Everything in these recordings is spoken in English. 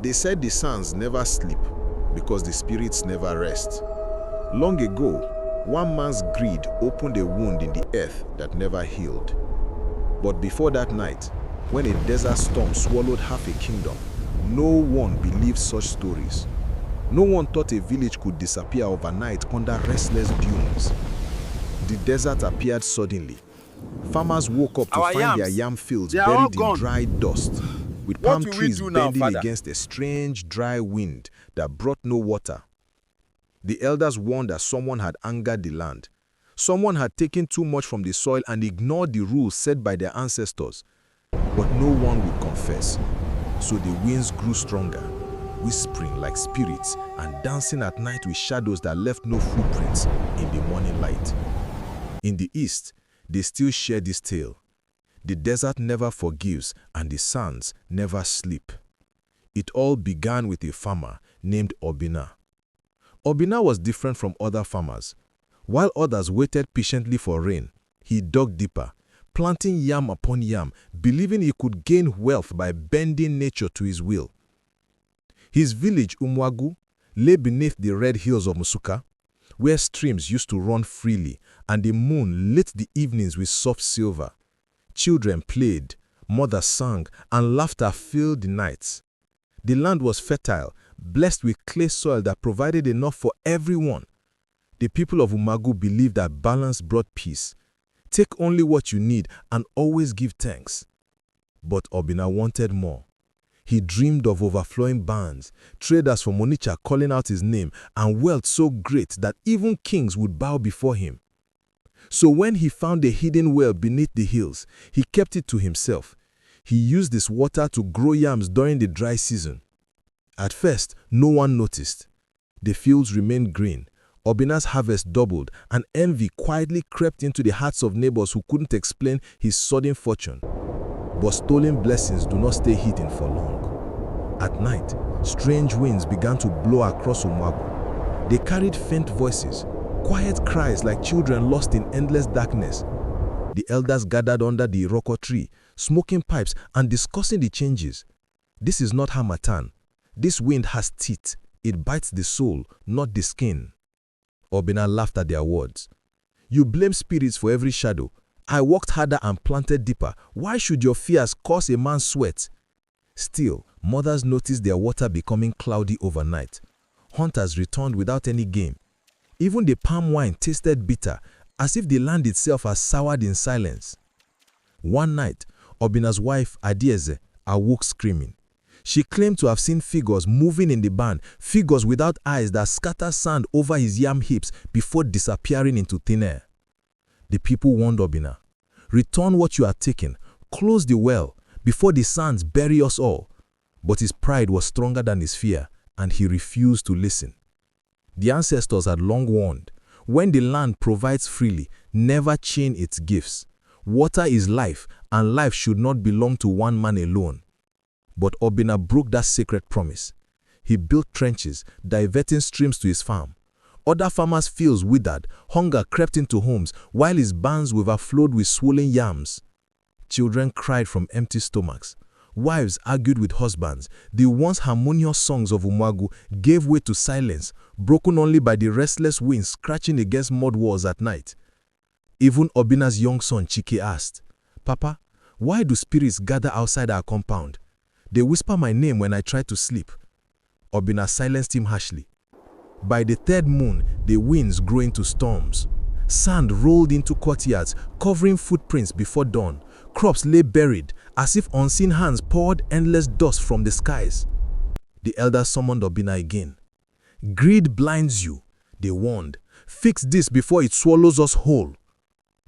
They said the suns never sleep because the spirits never rest. Long ago, one man's greed opened a wound in the earth that never healed. But before that night, when a desert storm swallowed half a kingdom, no one believed such stories. No one thought a village could disappear overnight under restless dunes. The desert appeared suddenly. Farmers woke up to find their yam fields buried in dry dust, with palm trees bending against a strange dry wind that brought no water. The elders warned that someone had angered the land. Someone had taken too much from the soil and ignored the rules set by their ancestors. But no one would confess. So the winds grew stronger, whispering like spirits and dancing at night with shadows that left no footprints in the morning light. In the east, they still share this tale. The desert never forgives and the suns never sleep. It all began with a farmer named Obinna. Obinna was different from other farmers. While others waited patiently for rain, he dug deeper, planting yam upon yam, believing he could gain wealth by bending nature to his will. His village, Umuagu, lay beneath the red hills of Nsukka, where streams used to run freely and the moon lit the evenings with soft silver. Children played, mothers sang, and laughter filled the nights. The land was fertile, blessed with clay soil that provided enough for everyone. The people of Umuagu believed that balance brought peace. Take only what you need and always give thanks. But Obinna wanted more. He dreamed of overflowing barns, traders from Onitsha calling out his name, and wealth so great that even kings would bow before him. So when he found a hidden well beneath the hills, he kept it to himself. He used this water to grow yams during the dry season. At first, no one noticed. The fields remained green. Obinna's harvest doubled, and envy quietly crept into the hearts of neighbors who couldn't explain his sudden fortune. But stolen blessings do not stay hidden for long. At night, strange winds began to blow across Umuagu. They carried faint voices, quiet cries like children lost in endless darkness. The elders gathered under the iroko tree, smoking pipes and discussing the changes. This is not harmattan. This wind has teeth. It bites the soul, not the skin. Obinna laughed at their words. You blame spirits for every shadow. I worked harder and planted deeper. Why should your fears cause a man sweat? Still, mothers noticed their water becoming cloudy overnight. Hunters returned without any game. Even the palm wine tasted bitter, as if the land itself had soured in silence. One night, Obinna's wife, Adieze, awoke screaming. She claimed to have seen figures moving in the barn, figures without eyes that scattered sand over his yam heaps before disappearing into thin air. The people warned Obinna, return what you are taking, close the well, before the sands bury us all. But his pride was stronger than his fear, and he refused to listen. The ancestors had long warned, when the land provides freely, never chain its gifts. Water is life, and life should not belong to one man alone. But Obinna broke that sacred promise. He built trenches, diverting streams to his farm. Other farmers' fields withered, hunger crept into homes, while his barns overflowed with swollen yams. Children cried from empty stomachs. Wives argued with husbands. The once harmonious songs of Umuagu gave way to silence, broken only by the restless winds scratching against mud walls at night. Even Obinna's young son Chike asked, Papa, why do spirits gather outside our compound? They whisper my name when I try to sleep. Obinna silenced him harshly. By the third moon, the winds grew into storms. Sand rolled into courtyards, covering footprints before dawn. Crops lay buried, as if unseen hands poured endless dust from the skies. The elders summoned Obinna again. Greed blinds you, they warned. Fix this before it swallows us whole.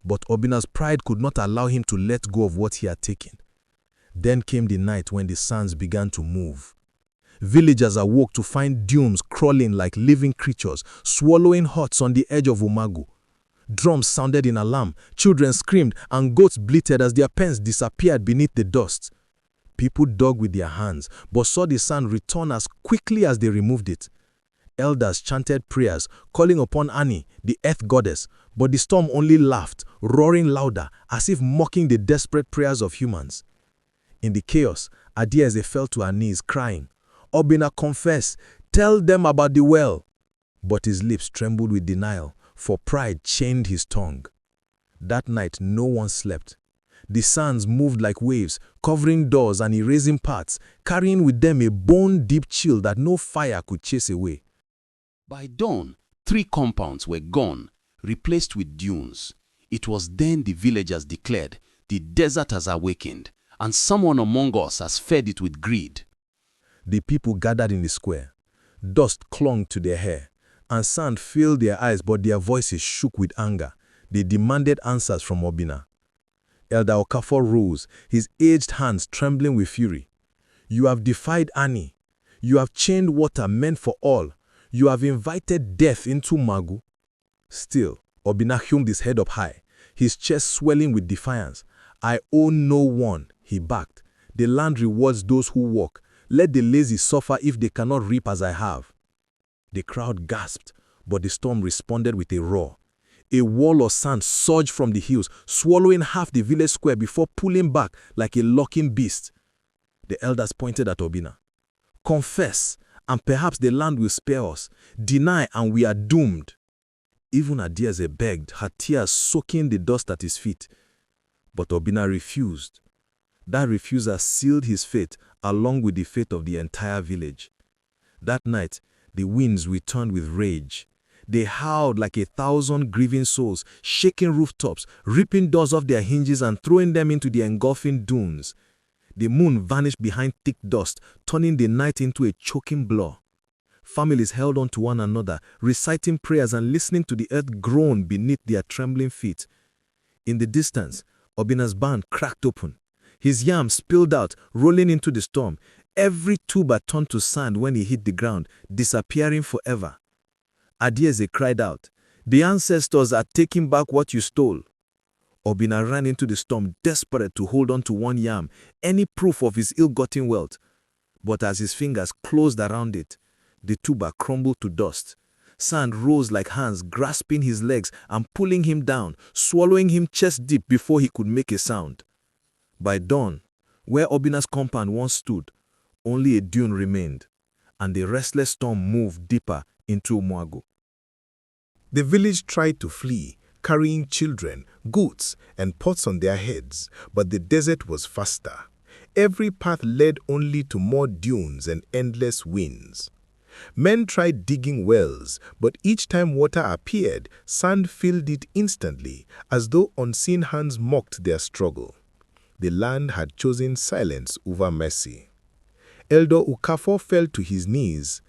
But Obinna's pride could not allow him to let go of what he had taken. Then came the night when the sands began to move. Villagers awoke to find dunes crawling like living creatures, swallowing huts on the edge of Umuagu. Drums sounded in alarm, children screamed, and goats bleated as their pens disappeared beneath the dust. People dug with their hands, but saw the sand return as quickly as they removed it. Elders chanted prayers, calling upon Ani, the earth goddess, but the storm only laughed, roaring louder, as if mocking the desperate prayers of humans. In the chaos, Adieze fell to her knees, crying, Obinna, confess. Tell them about the well." But his lips trembled with denial, for pride chained his tongue. That night no one slept. The sands moved like waves, covering doors and erasing paths, carrying with them a bone-deep chill that no fire could chase away. By dawn, 3 compounds were gone, replaced with dunes. It was then the villagers declared, "The desert has awakened, and someone among us has fed it with greed." The people gathered in the square. Dust clung to their hair, and sand filled their eyes, but their voices shook with anger. They demanded answers from Obinna. Elder Okafor rose, his aged hands trembling with fury. "You have defied Ani. You have chained water meant for all. You have invited death into Umuagu." Still, Obinna hung his head up high, his chest swelling with defiance. "I owe no one," he barked. "The land rewards those who work. Let the lazy suffer if they cannot reap as I have." The crowd gasped, but the storm responded with a roar. A wall of sand surged from the hills, swallowing half the village square before pulling back like a locking beast. The elders pointed at Obinna. "Confess, and perhaps the land will spare us. Deny, and we are doomed." Even Adieze begged, her tears soaking the dust at his feet. But Obinna refused. That refusal sealed his fate along with the fate of the entire village. That night, the winds returned with rage. They howled like 1,000 grieving souls, shaking rooftops, ripping doors off their hinges and throwing them into the engulfing dunes. The moon vanished behind thick dust, turning the night into a choking blur. Families held on to one another, reciting prayers and listening to the earth groan beneath their trembling feet. In the distance, Obinna's barn cracked open. His yam spilled out, rolling into the storm. Every tuber turned to sand when he hit the ground, disappearing forever. Adieze cried out, "The ancestors are taking back what you stole." Obinna ran into the storm, desperate to hold on to one yam, any proof of his ill-gotten wealth. But as his fingers closed around it, the tuber crumbled to dust. Sand rose like hands, grasping his legs and pulling him down, swallowing him chest deep before he could make a sound. By dawn, where Obinna's compound once stood, only a dune remained, and the restless storm moved deeper into Umuagu. The village tried to flee, carrying children, goats, and pots on their heads, but the desert was faster. Every path led only to more dunes and endless winds. Men tried digging wells, but each time water appeared, sand filled it instantly, as though unseen hands mocked their struggle. The land had chosen silence over mercy. Elder Okafor fell to his knees.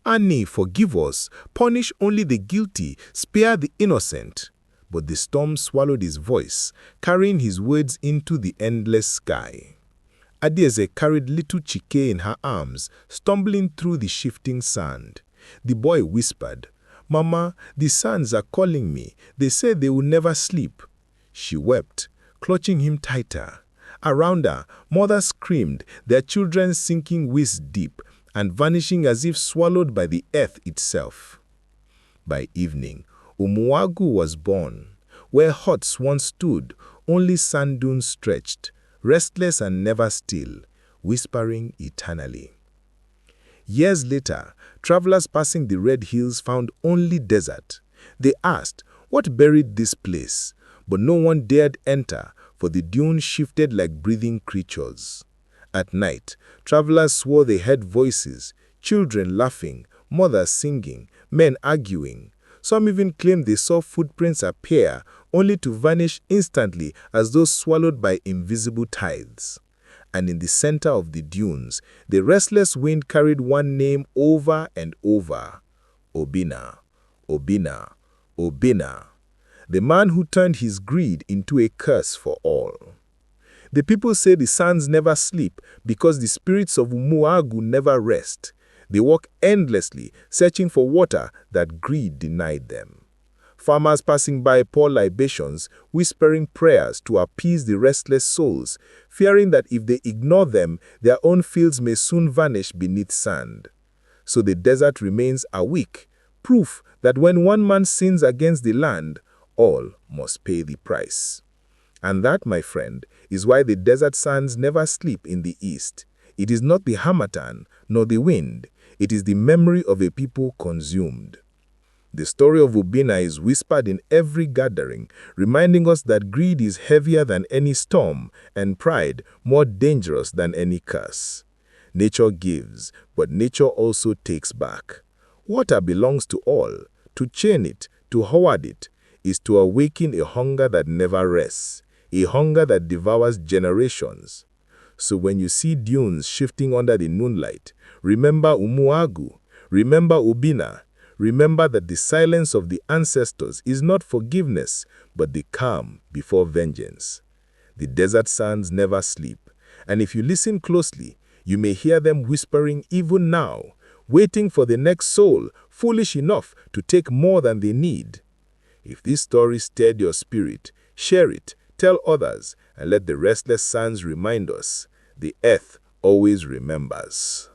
"Ani, forgive us. Punish only the guilty. Spare the innocent." But the storm swallowed his voice, carrying his words into the endless sky. Adieze carried little Chike in her arms, stumbling through the shifting sand. The boy whispered, "Mama, the sands are calling me. They say they will never sleep." She wept, clutching him tighter. Around her, mothers screamed, their children sinking waist deep and vanishing as if swallowed by the earth itself. By evening, Umuagu was born. Where huts once stood, only sand dunes stretched, restless and never still, whispering eternally. Years later, travelers passing the red hills found only desert. They asked, "What buried this place?" But no one dared enter, for the dunes shifted like breathing creatures. At night, travelers swore they heard voices, children laughing, mothers singing, men arguing. Some even claimed they saw footprints appear, only to vanish instantly as though swallowed by invisible tides. And in the center of the dunes, the restless wind carried one name over and over: Obinna, Obinna, Obinna, the man who turned his greed into a curse for all. The people say the sands never sleep because the spirits of Umuagu never rest. They walk endlessly, searching for water that greed denied them. Farmers passing by pour libations, whispering prayers to appease the restless souls, fearing that if they ignore them, their own fields may soon vanish beneath sand. So the desert remains awake, proof that when one man sins against the land, all must pay the price. And that, my friend, is why the desert sands never sleep in the east. It is not the harmattan, nor the wind. It is the memory of a people consumed. The story of Obinna is whispered in every gathering, reminding us that greed is heavier than any storm and pride more dangerous than any curse. Nature gives, but nature also takes back. Water belongs to all. To chain it, to hoard it, is to awaken a hunger that never rests, a hunger that devours generations. So when you see dunes shifting under the moonlight, remember Umuagu, remember Obinna, remember that the silence of the ancestors is not forgiveness, but the calm before vengeance. The desert sands never sleep, and if you listen closely, you may hear them whispering even now, waiting for the next soul, foolish enough to take more than they need. If this story stirred your spirit, share it, tell others, and let the restless sands remind us, the earth always remembers.